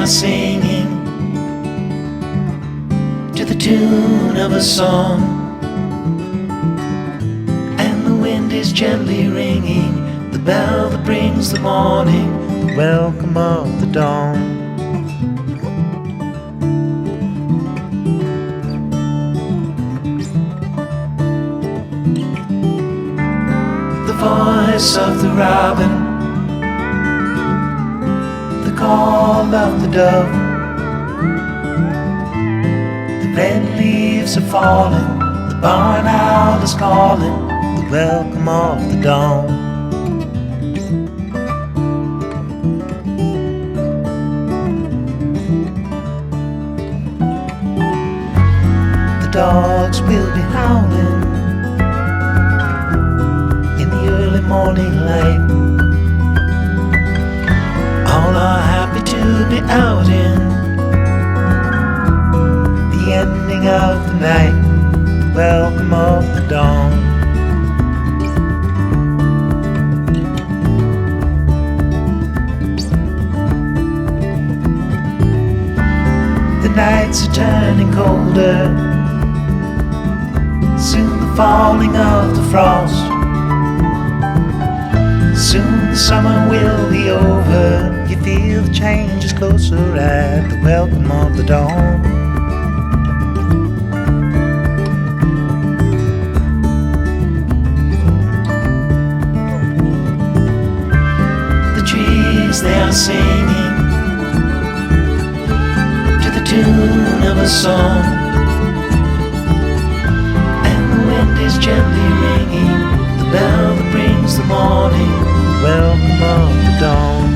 are singing to the tune of a song, and the wind is gently ringing the bell that brings the morning, the welcome of the dawn. The voice of the robin, the call of the dove, the red leaves are falling, the barn owl is calling, the welcome of the dawn. The dogs will be howling in the early morning light. All are happy to be out in the ending of the night, the welcome of the dawn. The nights are turning colder, soon the falling of the frost. Soon the summer will be over. You feel the change is closer at the welcome of the dawn. The trees, they are singing to the tune of a song, and the wind is gently ringing the bell that brings the morning, welcome of the dawn.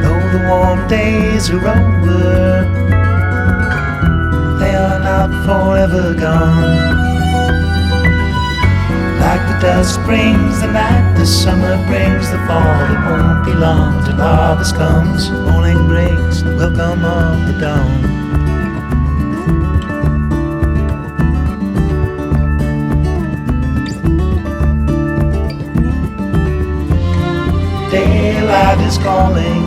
Though the warm days are over, they are not forever gone. Like the dusk brings the night, the summer brings the fall. It won't be long till harvest comes, morning breaks, the welcome of the dawn. Daylight is calling,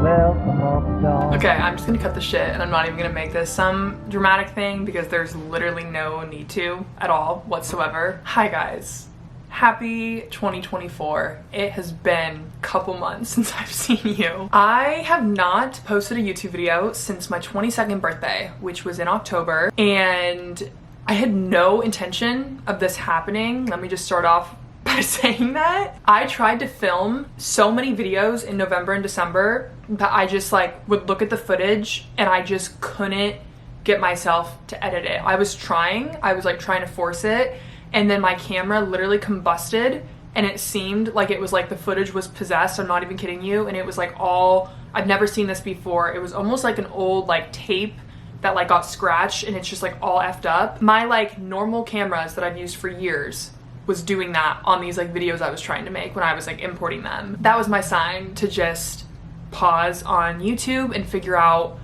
welcome of the dawn. Okay, I'm just gonna cut the shit and I'm not even gonna make this some dramatic thing because there's literally no need to at all whatsoever. Hi guys, happy 2024. It has been a couple months since I've seen you. I have not posted a YouTube video since my 22nd birthday, which was in October, and I had no intention of this happening. Let me just start off by saying that. I tried to film so many videos in November and December that I just would look at the footage and I just couldn't get myself to edit it. I was trying to force it, and then my camera literally combusted and it seemed like it was like the footage was possessed. I'm not even kidding you. And it was like I've never seen this before. It was almost like an old tape that got scratched and it's just all effed up. My normal cameras that I've used for years was doing that on these videos I was trying to make when I was importing them. That was my sign to just pause on YouTube and figure out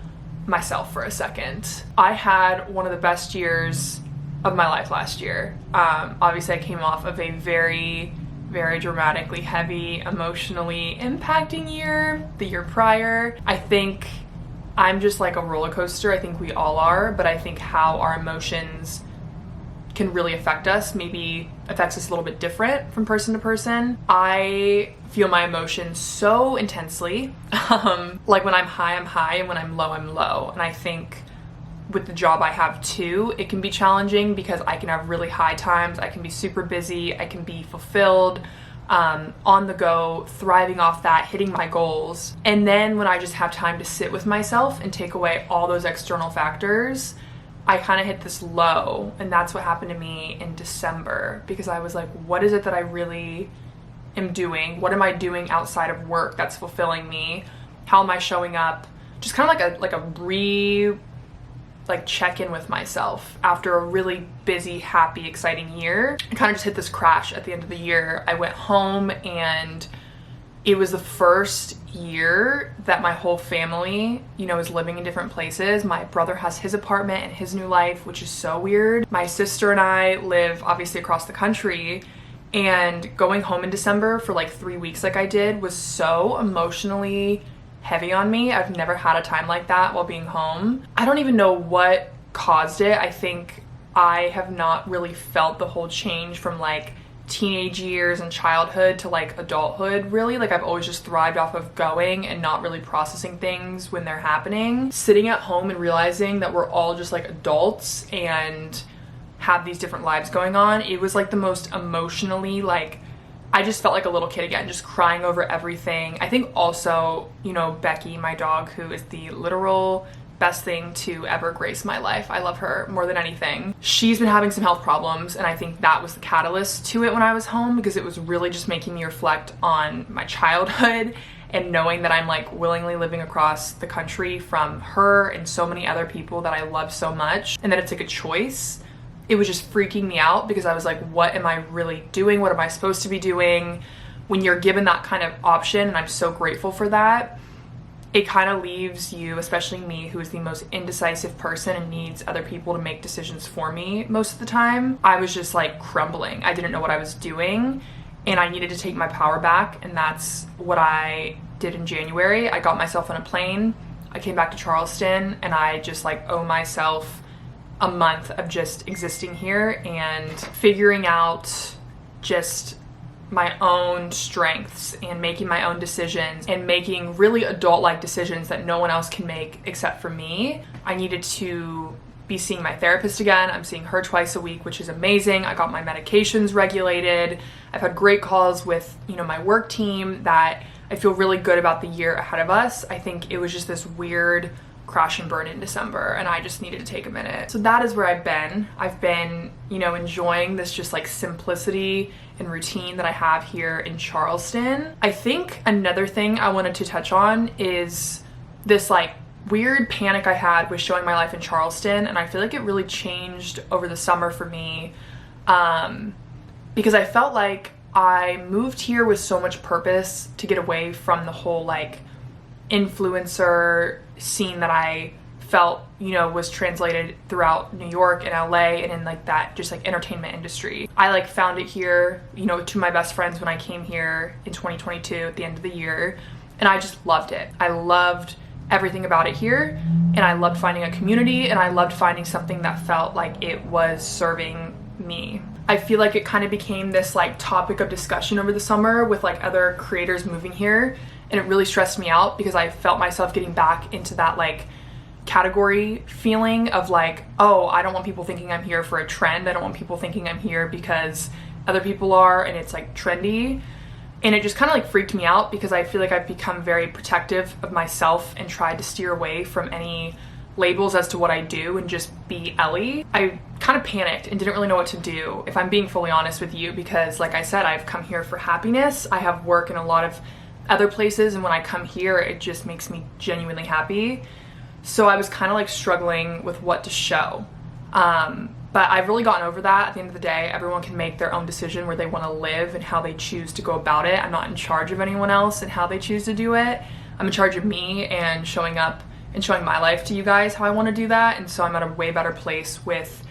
myself for a second. I had one of the best years of my life last year. Obviously I came off of a very, very dramatically heavy, emotionally impacting year, the year prior. I think I'm just a roller coaster. I think we all are, but I think how our emotions can really affect us maybe affects us a little bit different from person to person. I feel my emotions so intensely. When I'm high, and when I'm low. And I think with the job I have too, it can be challenging because I can have really high times. I can be super busy. I can be fulfilled, on the go, thriving off that, hitting my goals. And then when I just have time to sit with myself and take away all those external factors, I kind of hit this low. And that's what happened to me in December, because I was like, what is it that I really am doing? What am I doing outside of work that's fulfilling me? How am I showing up? Just kind of like a check in with myself after a really busy, happy, exciting year. I kind of just hit this crash at the end of the year. I went home and it was the first year that my whole family, you know, is living in different places. My brother has his apartment and his new life, which is so weird. My sister and I live obviously across the country, and going home in December for like 3 weeks like I did was so emotionally heavy on me. I've never had a time like that while being home. I don't even know what caused it. I think I have not really felt the whole change from like teenage years and childhood to like adulthood, really. Like I've always just thrived off of going and not really processing things when they're happening. Sitting at home and realizing that we're all just like adults and have these different lives going on, it was like the most emotionally, like, I just felt like a little kid again, just crying over everything. I think also, you know, Becky, my dog, who is the literal best thing to ever grace my life. I love her more than anything. She's been having some health problems, and I think that was the catalyst to it when I was home, because it was really just making me reflect on my childhood and knowing that I'm like willingly living across the country from her and so many other people that I love so much, and that it's like a choice. It was just freaking me out because I was like, what am I really doing? What am I supposed to be doing? When you're given that kind of option, and I'm so grateful for that, it kind of leaves you, especially me, who is the most indecisive person and needs other people to make decisions for me most of the time. I was just like crumbling. I didn't know what I was doing, and I needed to take my power back, and that's what I did in January. I got myself on a plane. I came back to Charleston, and I just like owe myself a month of just existing here and figuring out just my own strengths and making my own decisions and making really adult-like decisions that no one else can make except for me. I needed to be seeing my therapist again. I'm seeing her twice a week, which is amazing. I got my medications regulated. I've had great calls with, you know, my work team that I feel really good about the year ahead of us. I think it was just this weird crash and burn in December, and I just needed to take a minute. So that is where I've been. I've been, you know, enjoying this just like simplicity and routine that I have here in Charleston. I think another thing I wanted to touch on is this like weird panic I had with showing my life in Charleston, and I feel like it really changed over the summer for me, because I felt like I moved here with so much purpose to get away from the whole like influencer scene that I felt, you know, was translated throughout New York and LA and in like that just like entertainment industry. I like found it here, you know, to my best friends when I came here in 2022 at the end of the year, and I just loved it. I loved everything about it here, and I loved finding a community, and I loved finding something that felt like it was serving me. I feel like it kind of became this like topic of discussion over the summer with like other creators moving here, and it really stressed me out because I felt myself getting back into that like category feeling of like, oh, I don't want people thinking I'm here for a trend. I don't want people thinking I'm here because other people are and it's like trendy. And it just kind of like freaked me out because I feel like I've become very protective of myself and tried to steer away from any labels as to what I do and just be Ellie. I kind of panicked and didn't really know what to do, if I'm being fully honest with you, because like I said, I've come here for happiness. I have work in a lot of other places, and when I come here, it just makes me genuinely happy. So I was kind of like struggling with what to show. But I've really gotten over that. At the end of the day, everyone can make their own decision where they want to live and how they choose to go about it. I'm not in charge of anyone else and how they choose to do it. I'm in charge of me and showing up and showing my life to you guys how I want to do that. And so I'm at a way better place with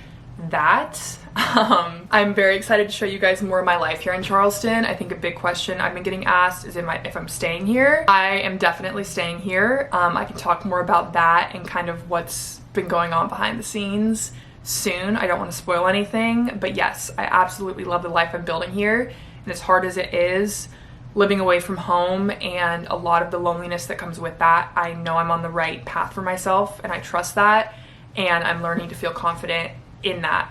that. I'm very excited to show you guys more of my life here in Charleston. I think a big question I've been getting asked is if I'm staying here. I am definitely staying here. I can talk more about that and kind of what's been going on behind the scenes soon. I don't want to spoil anything, but yes, I absolutely love the life I'm building here. And as hard as it is, living away from home and a lot of the loneliness that comes with that, I know I'm on the right path for myself, and I trust that, and I'm learning to feel confident in that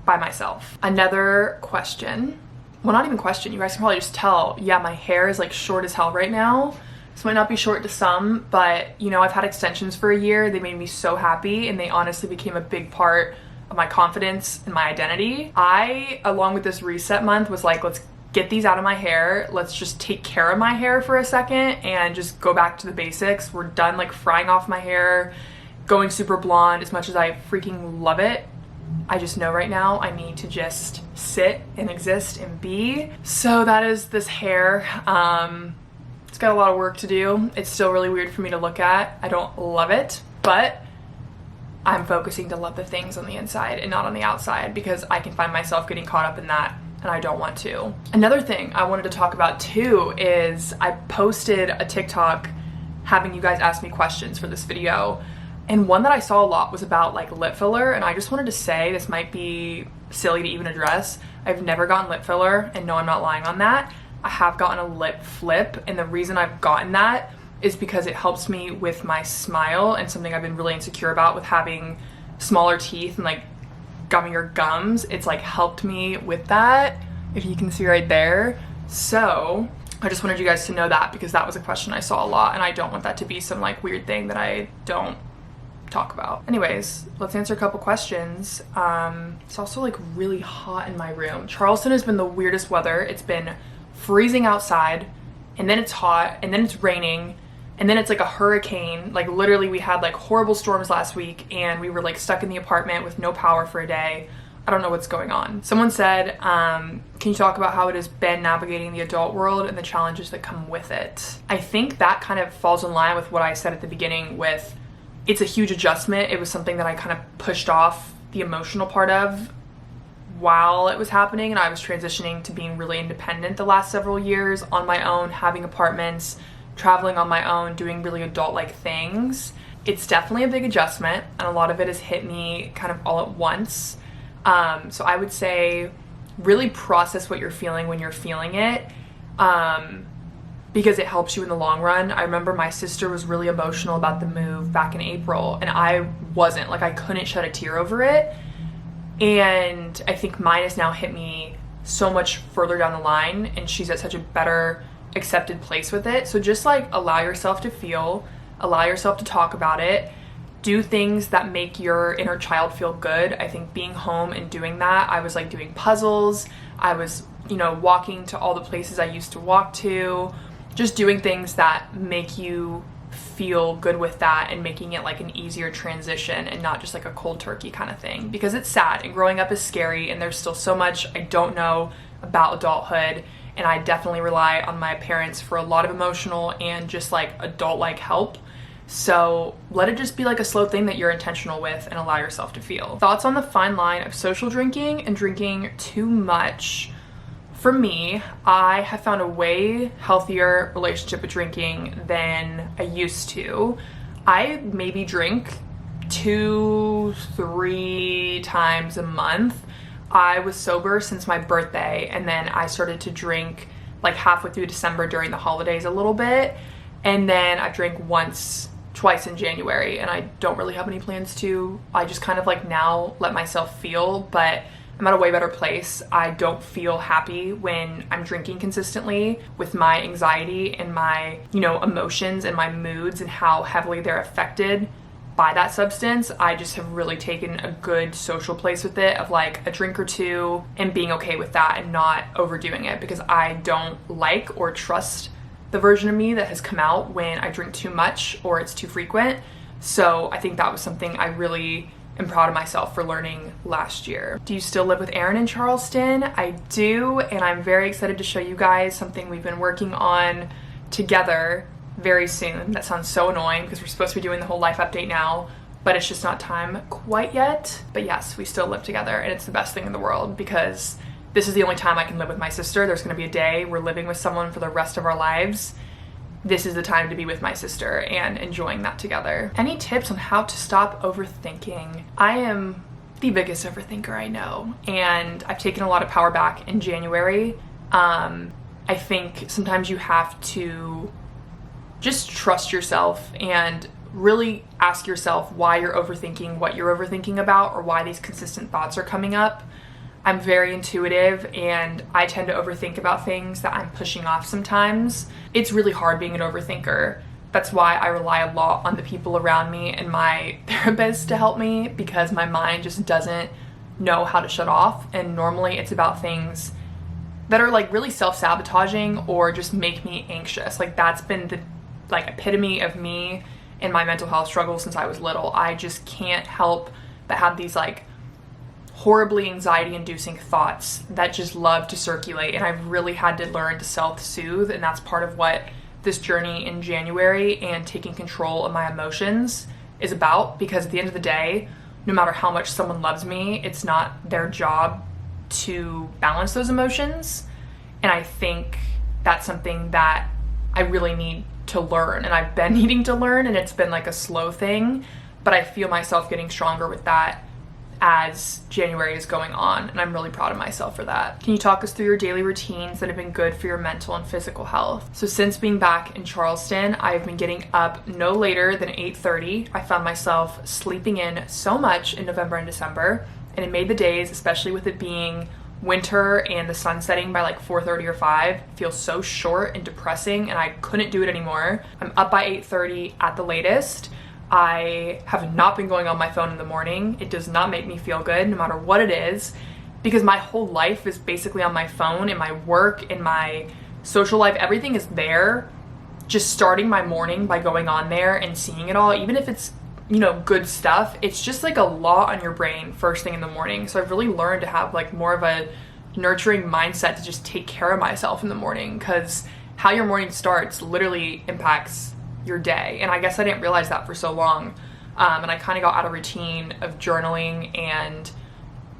by myself. Another question, well, not even question, you guys can probably just tell, yeah, my hair is like short as hell right now. This might not be short to some, but you know, I've had extensions for a year. They made me so happy, and they honestly became a big part of my confidence and my identity. I, along with this reset month, was like, let's get these out of my hair. Let's just take care of my hair for a second and just go back to the basics. We're done like frying off my hair, going super blonde. As much as I freaking love it, I just know right now I need to just sit and exist and be. So that is this hair. It's got a lot of work to do. It's still really weird for me to look at. I don't love it, but I'm focusing to love the things on the inside and not on the outside, because I can find myself getting caught up in that, and I don't want to. Another thing I wanted to talk about too is I posted a TikTok having you guys ask me questions for this video, and one that I saw a lot was about like lip filler, and I just wanted to say, this might be silly to even address, I've never gotten lip filler, and no, I'm not lying on that. I have gotten a lip flip, and the reason I've gotten that is because it helps me with my smile, and something I've been really insecure about with having smaller teeth and like gummier gums. It's like helped me with that, if you can see right there. So I just wanted you guys to know that, because that was a question I saw a lot, and I don't want that to be some like weird thing that I don't talk about. Anyways, let's answer a couple questions. It's also like really hot in my room. Charleston has been the weirdest weather. It's been freezing outside, and then it's hot, and then it's raining, and then it's like a hurricane. Like literally we had like horrible storms last week, and we were like stuck in the apartment with no power for a day. I don't know what's going on. Someone said, can you talk about how it has been navigating the adult world and the challenges that come with it? I think that kind of falls in line with what I said at the beginning with, it's a huge adjustment. It was something that I kind of pushed off the emotional part of while it was happening, and I was transitioning to being really independent the last several years on my own, having apartments, traveling on my own, doing really adult-like things. It's definitely a big adjustment, and a lot of it has hit me kind of all at once. So I would say really process what you're feeling when you're feeling it, because it helps you in the long run. I remember my sister was really emotional about the move back in April, and I wasn't. Like, I couldn't shed a tear over it. And I think mine has now hit me so much further down the line, and she's at such a better accepted place with it. So just like allow yourself to feel, allow yourself to talk about it, do things that make your inner child feel good. I think being home and doing that, I was like doing puzzles, I was, you know, walking to all the places I used to walk to, just doing things that make you feel good with that, and making it like an easier transition and not just like a cold turkey kind of thing, because it's sad and growing up is scary, and there's still so much I don't know about adulthood, and I definitely rely on my parents for a lot of emotional and just like adult-like help. So let it just be like a slow thing that you're intentional with, and allow yourself to feel. Thoughts on the fine line of social drinking and drinking too much? For me, I have found a way healthier relationship with drinking than I used to. I maybe drink 2-3 times a month. I was sober since my birthday, and then I started to drink like halfway through December during the holidays a little bit, and then I drank twice in January, and I don't really have any plans to. I just kind of like now let myself feel, but I'm at a way better place. I don't feel happy when I'm drinking consistently, with my anxiety and my, you know, emotions and my moods and how heavily they're affected by that substance. I just have really taken a good social place with it, of like a drink or two and being okay with that and not overdoing it, because I don't like or trust the version of me that has come out when I drink too much or it's too frequent. So I think that was something I really am proud of myself for learning last year. Do you still live with Aaron in Charleston? I do, and I'm very excited to show you guys something we've been working on together very soon. That sounds so annoying because we're supposed to be doing the whole life update now, but it's just not time quite yet. But yes, we still live together, and it's the best thing in the world, because this is the only time I can live with my sister. There's gonna be a day we're living with someone for the rest of our lives. This is the time to be with my sister and enjoying that together. Any tips on how to stop overthinking? I am the biggest overthinker I know, and I've taken a lot of power back in January. I think sometimes you have to just trust yourself and really ask yourself why you're overthinking what you're overthinking about, or why these consistent thoughts are coming up. I'm very intuitive, and I tend to overthink about things that I'm pushing off sometimes. It's really hard being an overthinker. That's why I rely a lot on the people around me and my therapist to help me, because my mind just doesn't know how to shut off. And normally it's about things that are like really self-sabotaging or just make me anxious. Like that's been the like epitome of me and my mental health struggle since I was little. I just can't help but have these like horribly anxiety-inducing thoughts that just love to circulate, and I've really had to learn to self-soothe, and that's part of what this journey in January and taking control of my emotions is about, because at the end of the day, no matter how much someone loves me, it's not their job to balance those emotions. And I think that's something that I really need to learn, and I've been needing to learn, and it's been like a slow thing, but I feel myself getting stronger with that as January is going on, and I'm really proud of myself for that. Can you talk us through your daily routines that have been good for your mental and physical health? So since being back in Charleston, I've been getting up no later than 8:30. I found myself sleeping in so much in November and December, and it made the days, especially with it being winter and the sun setting by like 4:30 or 5, feel so short and depressing, and I couldn't do it anymore. I'm up by 8:30 at the latest. I have not been going on my phone in the morning. It does not make me feel good, no matter what it is, because my whole life is basically on my phone, in my work, in my social life. Everything is there. Just starting my morning by going on there and seeing it all, even if it's, you know, good stuff, it's just like a lot on your brain first thing in the morning. So I've really learned to have like more of a nurturing mindset to just take care of myself in the morning, because how your morning starts literally impacts your day. And I guess I didn't realize that for so long. And I kind of got out of routine of journaling and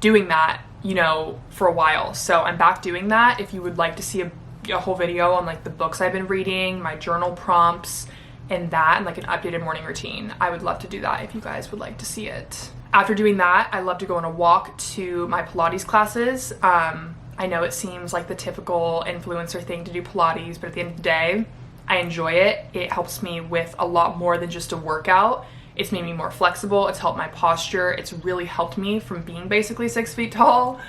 doing that, you know, for a while. So I'm back doing that. If you would like to see a whole video on like the books I've been reading, my journal prompts, and that, and like an updated morning routine, I would love to do that if you guys would like to see it. After doing that, I love to go on a walk to my Pilates classes. I know it seems like the typical influencer thing to do Pilates, but at the end of the day, I enjoy it. It helps me with a lot more than just a workout. It's made me more flexible. It's helped my posture. It's really helped me from being basically 6 feet tall.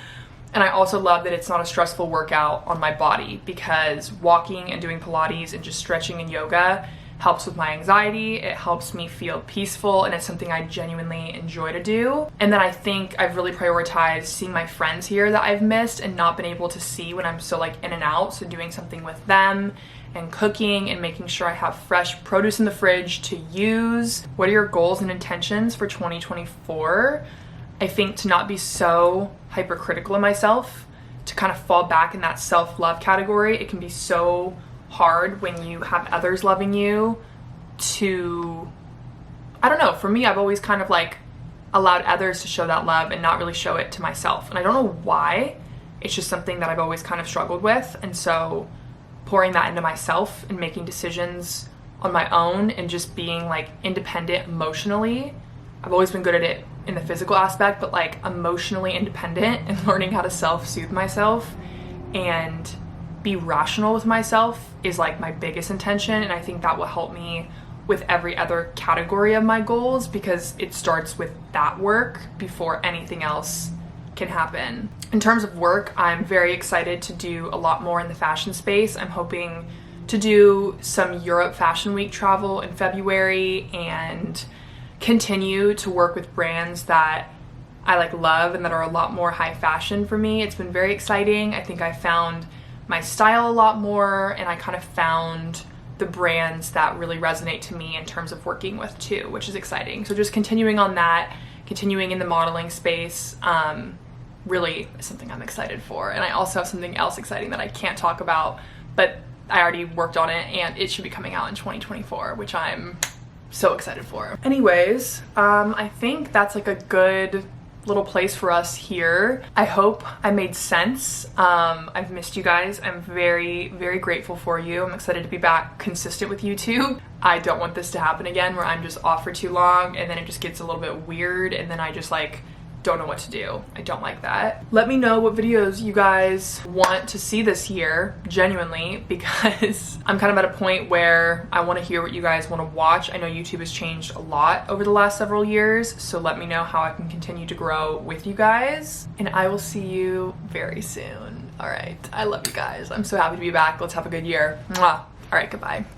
And I also love that it's not a stressful workout on my body, because walking and doing Pilates and just stretching and yoga helps with my anxiety. It helps me feel peaceful, and it's something I genuinely enjoy to do. And then I think I've really prioritized seeing my friends here that I've missed and not been able to see when I'm so like in and out. So doing something with them and cooking and making sure I have fresh produce in the fridge to use. What are your goals and intentions for 2024? I think to not be so hypercritical of myself, to kind of fall back in that self-love category. It can be so hard when you have others loving you to, I don't know, for me, I've always kind of like allowed others to show that love and not really show it to myself. And I don't know why. It's just something that I've always kind of struggled with. And so pouring that into myself and making decisions on my own and just being like independent emotionally. I've always been good at it in the physical aspect, but like emotionally independent and learning how to self-soothe myself and be rational with myself is like my biggest intention. And I think that will help me with every other category of my goals, because it starts with that work before anything else can happen. In terms of work, I'm very excited to do a lot more in the fashion space. I'm hoping to do some Europe Fashion Week travel in February and continue to work with brands that I like love and that are a lot more high fashion for me. It's been very exciting. I think I found my style a lot more, and I kind of found the brands that really resonate to me in terms of working with too, which is exciting. So just continuing on that, continuing in the modeling space, really is something I'm excited for. And I also have something else exciting that I can't talk about, but I already worked on it and it should be coming out in 2024, which I'm so excited for. Anyways, I think that's like a good little place for us here. I hope I made sense. I've missed you guys. I'm very, very grateful for you. I'm excited to be back consistent with YouTube. I don't want this to happen again where I'm just off for too long and then it just gets a little bit weird and then I just like don't know what to do. I don't like that. Let me know what videos you guys want to see this year, genuinely, because I'm kind of at a point where I want to hear what you guys want to watch. I know YouTube has changed a lot over the last several years, so let me know how I can continue to grow with you guys, and I will see you very soon. All right, I love you guys. I'm so happy to be back. Let's have a good year. Mwah. All right, goodbye.